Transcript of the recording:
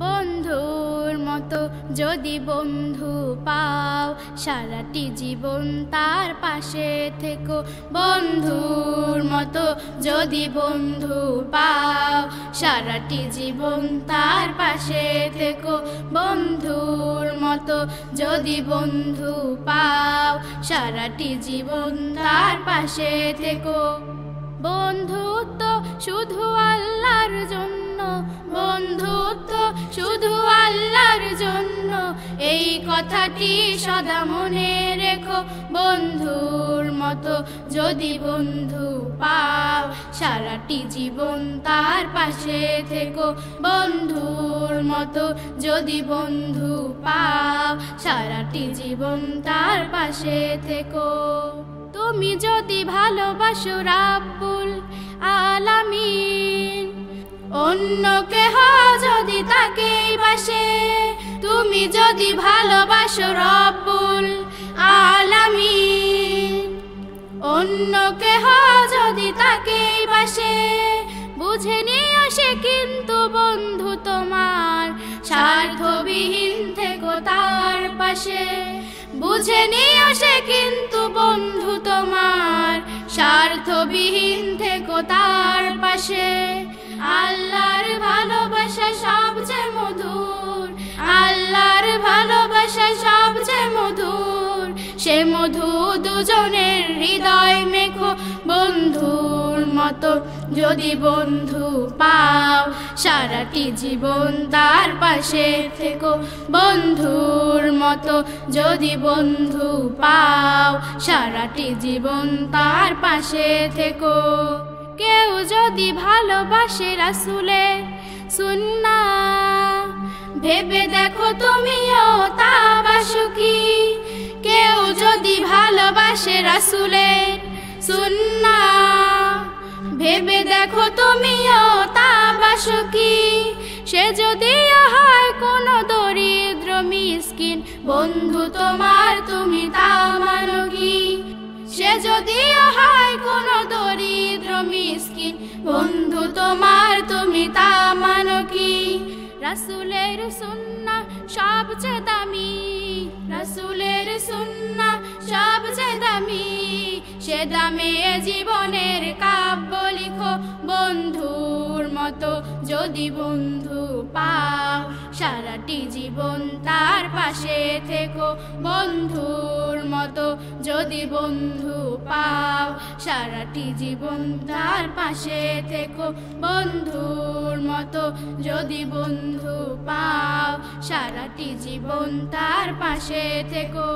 বন্ধুর মতো যদি বন্ধু পাও, সারাটি জীবন তার পাশে থেকো। বন্ধুর মতো যদি বন্ধু পাও, সারাটি জীবন তার পাশে থেকো। বন্ধুর মতো যদি বন্ধু পাও, সারাটি জীবন তার পাশে থেকো। বন্ধুত্ব শুধু আল্লাহর জন্য, বন্ধুত্ব শুধু আল্লাহর জন্য, এই কথাটি সদা মনে রেখো। বন্ধুর মতো যদি বন্ধু পাও, সারাটি জীবন তার পাশে থেকো। বন্ধুর মতো যদি বন্ধু পাও, সারাটি জীবন তার পাশে থেকো। তুমি যদি ভালোবাসো রাব্বুল আলামিন, অন্য কেহ যদি তাকেই বাসে। তুমি যদি ভালোবাসো রাব্বুল আলামিন, অন্য কেহ যদি তাকেই বাসে। বুঝে নিও সে কিন্তু বন্ধু তোমার, স্বার্থবিহীন থেকো তার পাশে। বুঝে নিও সে কিন্তু বন্ধু তোমার, স্বার্থবিহীন থেকো তার পাশে। আল্লাহর ভালোবাসা সবচেয়ে মধুর, আল্লাহর ভালোবাসা সবচেয়ে মধুর। সে মধু দুজনের হৃদয় মেখো। বন্ধুর মতো যদি বন্ধু পাও, সারাটি জীবন তার পাশে থেকো। বন্ধুর মতো যদি বন্ধু পাও, সারাটি জীবন তার পাশে থেকো। কেউ যদি ভালোবাসে রাসূলের সুন্নাহ, ভেবে দেখো তুমিও তা বাসো কি। কেউ যদি ভালোবাসে রাসূলের সুন্নাহ, ভেবে দেখো তুমিও তা বাসো কি। সে যদিও হয় কোনো দরিদ্র মিসকিন, বন্ধু তোমার তুমি তা মানো কি। সে যদিও হয় কোনো দরিদ্র মিসকিন, বন্ধু তোমার তুমি তা মানো কি। রাসূলের সুন্নাহ সবচেয়ে দামি, রাসূলের সুন্নাহ সবচেয়ে দামি। সে দামে জীবনের কাব্য লিখো। বন্ধুর মতো যদি বন্ধু পাও, সারাটি জীবন তার পাশে থেকো। বন্ধুর মতো যদি বন্ধু পাও, সারাটি জীবন তার পাশে থেকো। বন্ধুর মতো যদি বন্ধু পাও, সারাটি জীবন তার পাশে থেকো।